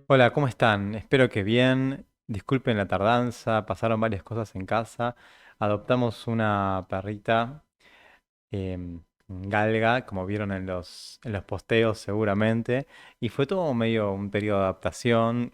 Hola, ¿cómo están? Espero que bien. Disculpen la tardanza, pasaron varias cosas en casa. Adoptamos una perrita, Galga, como vieron en los posteos seguramente, y fue todo medio un periodo de adaptación.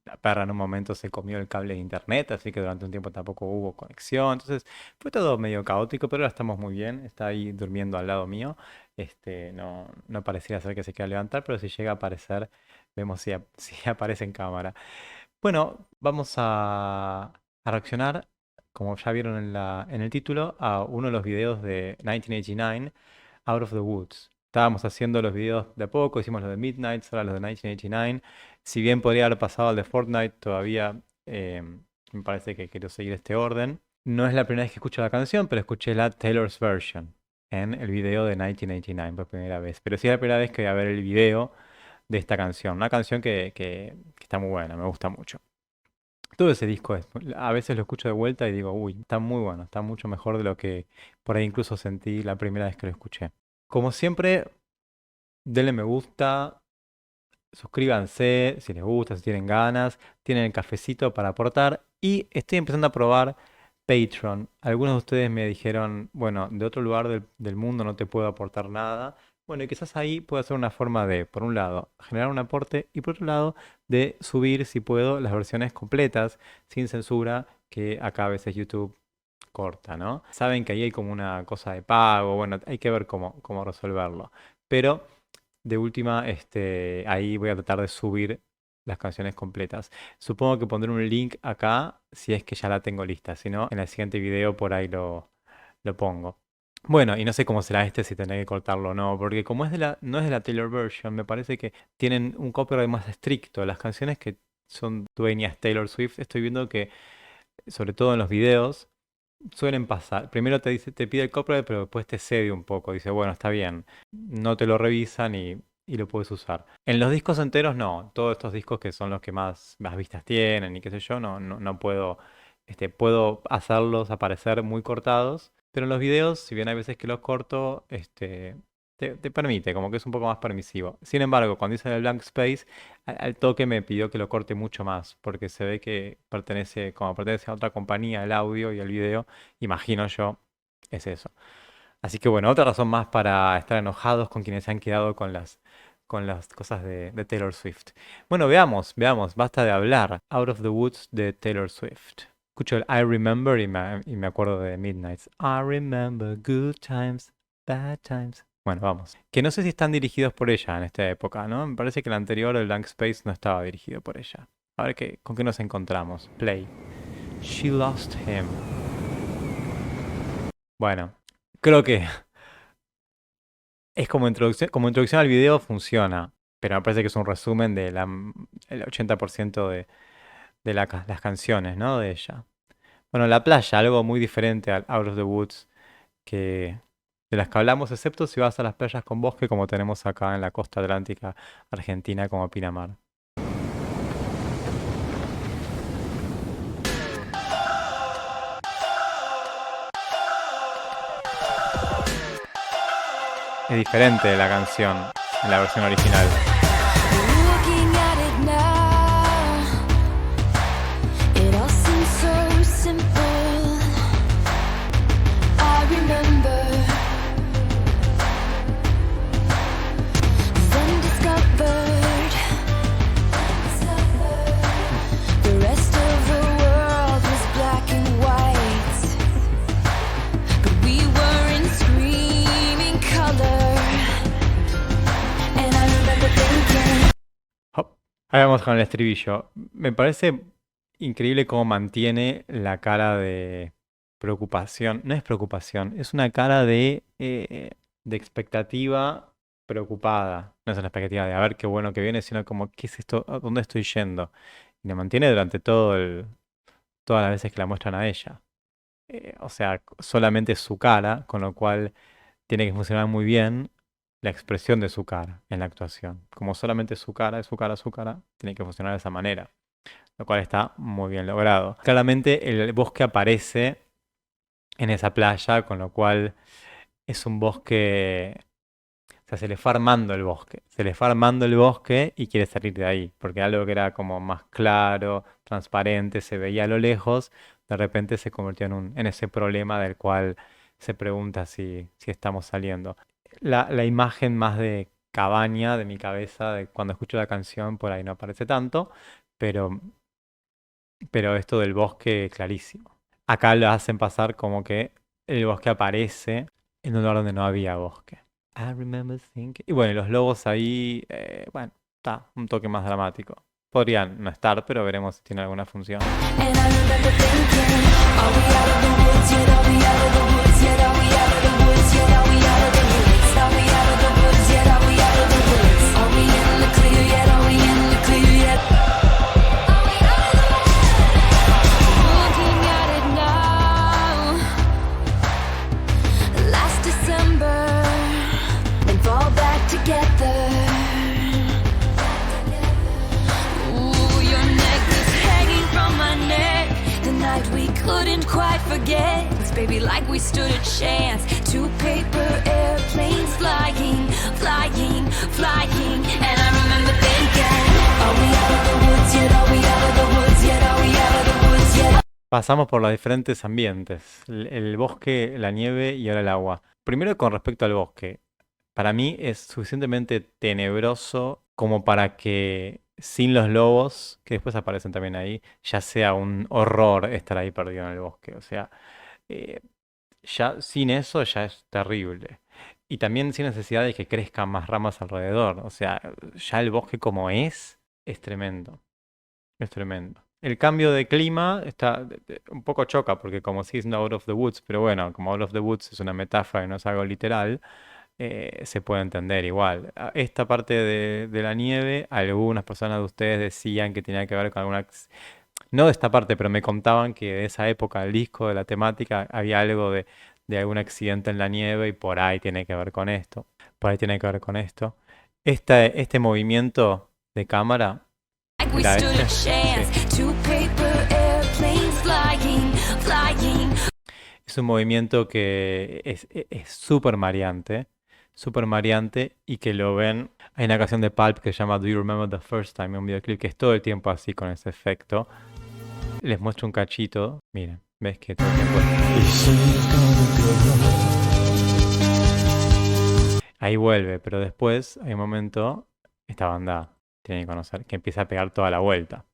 La perra en un momento se comió el cable de internet, así que durante un tiempo tampoco hubo conexión. Entonces fue todo medio caótico, pero ahora estamos muy bien. Está ahí durmiendo al lado mío. No pareciera ser que se quiera levantar, pero si llega a aparecer, vemos si, si aparece en cámara. Bueno, vamos a reaccionar, como ya vieron en el título, a uno de los videos de 1989, Out of the Woods. Estábamos haciendo los videos de a poco, hicimos los de Midnight, ahora los de 1989. Si bien podría haber pasado al de Fortnite, todavía me parece que quiero seguir este orden. No es la primera vez que escucho la canción, pero escuché la Taylor's version en el video de 1989 por primera vez. Pero sí es la primera vez que voy a ver el video de esta canción. Una canción que está muy buena, me gusta mucho. Todo ese disco a veces lo escucho de vuelta y digo, uy, está muy bueno, está mucho mejor de lo que por ahí incluso sentí la primera vez que lo escuché. Como siempre, denle me gusta, suscríbanse si les gusta, si tienen ganas, tienen el cafecito para aportar y estoy empezando a probar Patreon. Algunos de ustedes me dijeron, bueno, de otro lugar del mundo no te puedo aportar nada. Bueno, y quizás ahí pueda ser una forma de, por un lado, generar un aporte y por otro lado, de subir, si puedo, las versiones completas, sin censura, que acá a veces YouTube corta, ¿no? Saben que ahí hay como una cosa de pago, bueno, hay que ver cómo resolverlo. Pero de última, ahí voy a tratar de subir las canciones completas. Supongo que pondré un link acá si es que ya la tengo lista. Si no, en el siguiente video por ahí lo pongo. Bueno, y no sé cómo será si tendré que cortarlo o no, porque como no es de la Taylor version, me parece que tienen un copyright más estricto. Las canciones que son dueñas Taylor Swift, estoy viendo que, sobre todo en los videos, suelen pasar. Primero te dice, te pide el copyright, pero después te cede un poco. Dice, bueno, está bien. No te lo revisan y lo puedes usar. En los discos enteros no. Todos estos discos que son los que más vistas tienen y qué sé yo, no puedo. Puedo hacerlos aparecer muy cortados. Pero en los videos, si bien hay veces que los corto, te permite, como que es un poco más permisivo. Sin embargo, cuando hice el blank space, al toque me pidió que lo corte mucho más, porque se ve que pertenece, como pertenece a otra compañía, el audio y el video, imagino yo, es eso. Así que bueno, otra razón más para estar enojados con quienes se han quedado con las cosas de Taylor Swift. Bueno, veamos, basta de hablar. Out of the Woods de Taylor Swift. Escucho el I Remember y me acuerdo de Midnights. I remember good times, bad times. Bueno, vamos. Que no sé si están dirigidos por ella en esta época, ¿no? Me parece que el anterior, el Blank Space, no estaba dirigido por ella. A ver con qué nos encontramos. Play. She lost him. Bueno, creo que es como introducción al video funciona, pero me parece que es un resumen de el 80% de las canciones, ¿no? De ella. Bueno, la playa, algo muy diferente al Out of the Woods que de las que hablamos, excepto si vas a las playas con bosque como tenemos acá en la costa atlántica argentina como Pinamar. Es diferente de la canción en la versión original. Looking at it now, it all seems so simple. I remember, then discovered the rest of the world was black and white, but we were in screaming color. And I remember thinking, Hop. Ahí vamos con el estribillo. Me parece increíble cómo mantiene la cara de preocupación. No es preocupación, es una cara de expectativa preocupada. No es una expectativa de a ver qué bueno que viene, sino como, ¿qué es esto? ¿A dónde estoy yendo? Y la mantiene durante todas las veces que la muestran a ella. O sea, solamente su cara, con lo cual tiene que funcionar muy bien la expresión de su cara en la actuación. Como solamente su cara, es su cara, tiene que funcionar de esa manera, lo cual está muy bien logrado. Claramente el bosque aparece en esa playa, con lo cual es un bosque, sea, se le fue armando el bosque. Se le fue armando el bosque y quiere salir de ahí. Porque algo que era como más claro, transparente, se veía a lo lejos, de repente se convirtió en ese problema del cual se pregunta si estamos saliendo. La imagen más de cabaña de mi cabeza, de cuando escucho la canción, por ahí no aparece tanto, pero, pero esto del bosque, clarísimo. Acá lo hacen pasar como que el bosque aparece en un lugar donde no había bosque. I remember thinking. Y bueno, y los lobos ahí, bueno, está un toque más dramático. Podrían no estar, pero veremos si tiene alguna función. And I remember thinking, are we out of the woods yet? Are we out of the woods yet? Are we out of the woods yet? Are we out of the woods? Are we out of the woods yet? Are we out of the woods? Are we in the clear yet? Are we in the clear yet? Are we out of the woods? Looking at it now, last December, and fall back together. Ooh, your neck is hanging from my neck. The night we couldn't quite forget. It's baby like we stood a chance. Two paper airplanes flying, flying, flying. And I remember thinking, are we out of the woods yet? Are we out of the woods yet? Are we out of the woods yet? Pasamos por los diferentes ambientes, el bosque, la nieve y ahora el agua. Primero con respecto al bosque, para mí es suficientemente tenebroso como para que sin los lobos, que después aparecen también ahí, ya sea un horror estar ahí perdido en el bosque. O sea, eh, ya sin eso ya es terrible. Y también sin necesidad de que crezcan más ramas alrededor. O sea, ya el bosque como es tremendo. Es tremendo. El cambio de clima está un poco choca porque como si es no out of the woods, pero bueno, como out of the woods es una metáfora y no es algo literal, se puede entender igual. Esta parte de la nieve, algunas personas de ustedes decían que tenía que ver con alguna... No de esta parte, pero me contaban que de esa época del disco, de la temática, había algo de algún accidente en la nieve y por ahí tiene que ver con esto. Por ahí tiene que ver con esto. Este movimiento de cámara, Like we mira stood a este, chance. sí. Two paper airplanes flying, flying. Es un movimiento que es súper mareante y que lo ven. Hay una canción de Pulp que se llama Do You Remember the First Time, un videoclip que es todo el tiempo así con ese efecto. Les muestro un cachito. Miren, ves que todo el tiempo ahí vuelve, pero después hay un momento, esta banda tienen que conocer, que empieza a pegar toda la vuelta.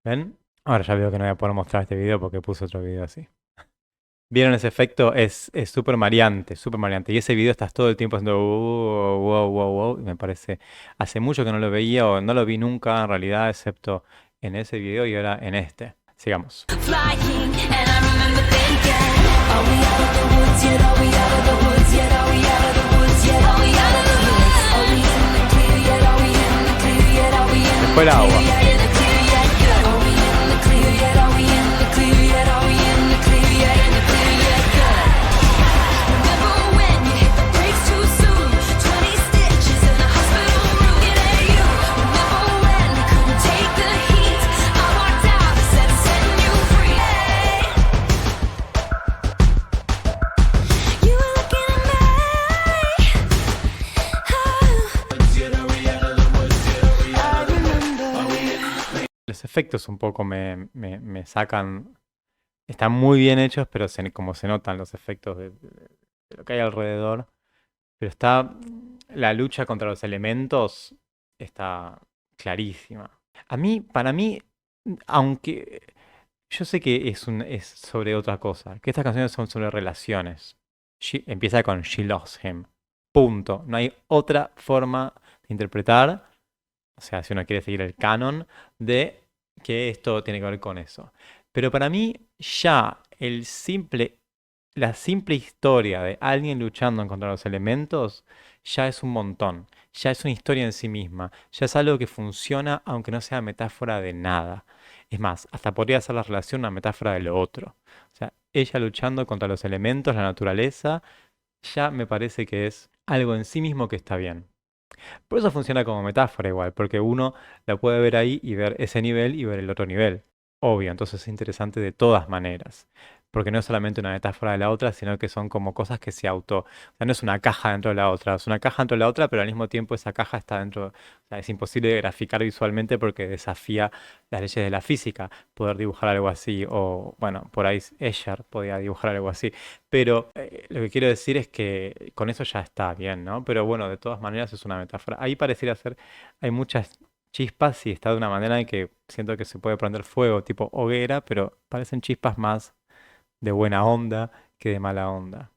¿Ven? Ahora ya veo que no voy a poder mostrar este video porque puse otro video así. ¿Vieron ese efecto? Es súper mareante, súper mareante. Y ese video estás todo el tiempo haciendo wow, wow, wow, wow. Y me parece, hace mucho que no lo veía o no lo vi nunca en realidad, excepto en ese video y ahora en este. Sigamos. Flying, and I remember thinking, are we out of the woods yet? Are we out of the woods yet? Are we out of the woods yet? Are we out of the woods? Are we in the clear yet? Are we in the clear yet? Are we in the Después el agua. clear yet? In the clear yet? Good. Are we in the clear yet? Are we in the clear yet? Are we in the clear yet? In the clear yet? Good. Remember when you hit the brakes too soon? 20 stitches in a hospital room. It ain't you. Remember when we couldn't take the heat? I walked out and said, setting you free. You were looking at me. I remember. Los efectos un poco me sacan. Están muy bien hechos, pero como se notan los efectos de lo que hay alrededor. Pero está. La lucha contra los elementos está clarísima. Para mí, aunque yo sé que es sobre otra cosa, que estas canciones son sobre relaciones. Empieza con She Lost Him. Punto. No hay otra forma de interpretar, o sea, si uno quiere seguir el canon, de que esto tiene que ver con eso. Pero para mí, ya la simple historia de alguien luchando contra los elementos, ya es un montón. Ya es una historia en sí misma. Ya es algo que funciona aunque no sea metáfora de nada. Es más, hasta podría ser la relación una metáfora de lo otro. O sea, ella luchando contra los elementos, la naturaleza, ya me parece que es algo en sí mismo que está bien. Por eso funciona como metáfora igual, porque uno la puede ver ahí y ver ese nivel y ver el otro nivel. Obvio, entonces es interesante de todas maneras. porque no es solamente una metáfora de la otra, sino que son como cosas que se auto... O sea, no es una caja dentro de la otra, es una caja dentro de la otra, pero al mismo tiempo esa caja está dentro... O sea, es imposible de graficar visualmente porque desafía las leyes de la física poder dibujar algo así, o bueno, por ahí Escher podía dibujar algo así. Pero lo que quiero decir es que con eso ya está bien, ¿no? Pero bueno, de todas maneras es una metáfora. Ahí pareciera ser, hay muchas chispas y está de una manera en que siento que se puede prender fuego, tipo hoguera, pero parecen chispas más de buena onda que de mala onda.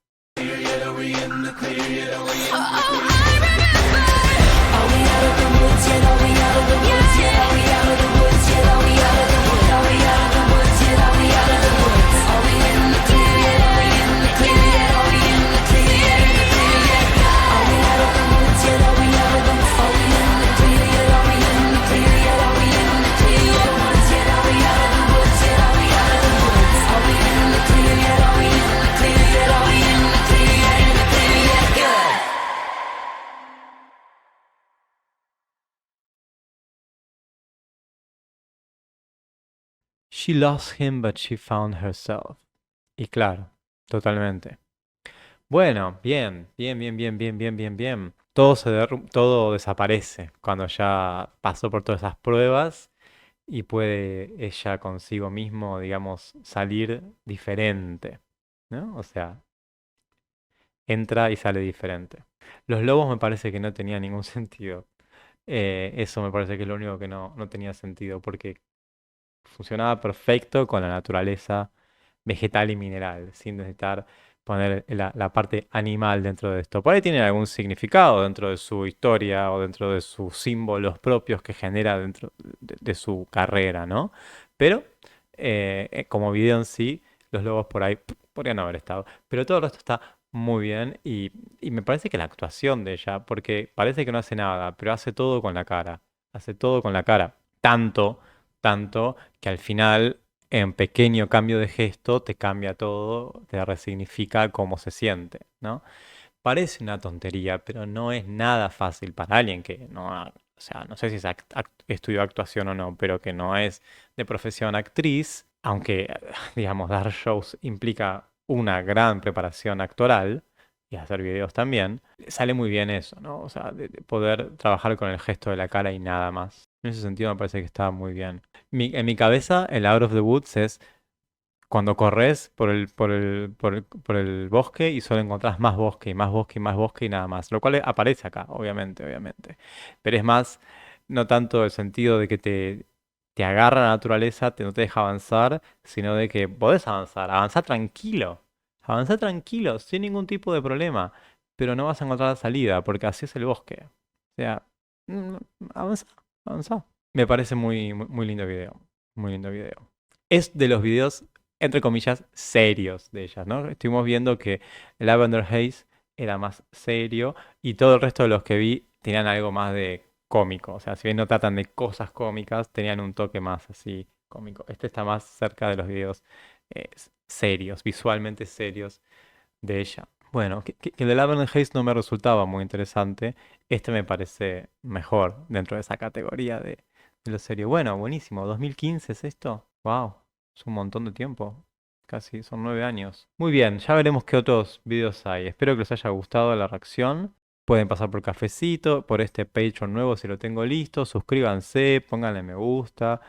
She lost him, but she found herself. Y claro, totalmente. Bueno, bien, bien, bien, bien, bien, bien, bien, bien. Todo desaparece cuando ya pasó por todas esas pruebas y puede ella consigo mismo, digamos, salir diferente, ¿no? O sea, entra y sale diferente. Los lobos me parece que no tenía ningún sentido. Eso me parece que es lo único que no tenía sentido, porque funcionaba perfecto con la naturaleza vegetal y mineral, sin necesitar poner la parte animal dentro de esto. Por ahí tiene algún significado dentro de su historia o dentro de sus símbolos propios que genera dentro de su carrera, ¿no? Pero como video en sí, los lobos por ahí podrían no haber estado. Pero todo el resto está muy bien y me parece que la actuación de ella, porque parece que no hace nada, pero hace todo con la cara. Hace todo con la cara. Tanto que al final, en pequeño cambio de gesto, te cambia todo, te resignifica cómo se siente, ¿no? Parece una tontería, pero no es nada fácil para alguien que no o sea, no sé si estudió actuación o no, pero que no es de profesión actriz, aunque, digamos, dar shows implica una gran preparación actoral y hacer videos también, sale muy bien eso, ¿no? O sea, de poder trabajar con el gesto de la cara y nada más. En ese sentido me parece que está muy bien. En mi cabeza, el Out of the Woods es cuando corres por el bosque y solo encontrás más bosque y más bosque y más bosque y nada más. Lo cual aparece acá, obviamente, obviamente. Pero es más, no tanto el sentido de que te agarra la naturaleza, no te deja avanzar, sino de que podés avanzar. Avanzá tranquilo, sin ningún tipo de problema. Pero no vas a encontrar la salida, porque así es el bosque. O sea, mm, avanzá, avanzá. Me parece muy lindo video. Muy lindo video. Es de los videos entre comillas, serios de ellas, ¿no? Estuvimos viendo que Lavender Haze era más serio y todo el resto de los que vi tenían algo más de cómico. O sea, si bien no tratan de cosas cómicas, tenían un toque más así cómico. Este está más cerca de los videos serios, visualmente serios de ella. Bueno, que el de Lavender Haze no me resultaba muy interesante. Este me parece mejor dentro de esa categoría de lo serio. Bueno, buenísimo. ¿2015 es esto? Wow. Es un montón de tiempo. Casi, son 9 años. Muy bien, ya veremos qué otros videos hay. Espero que les haya gustado la reacción. Pueden pasar por Cafecito, por este Patreon nuevo si lo tengo listo. Suscríbanse, pónganle me gusta.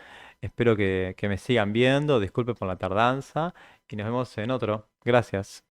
Espero que me sigan viendo. Disculpen por la tardanza. Y nos vemos en otro. Gracias.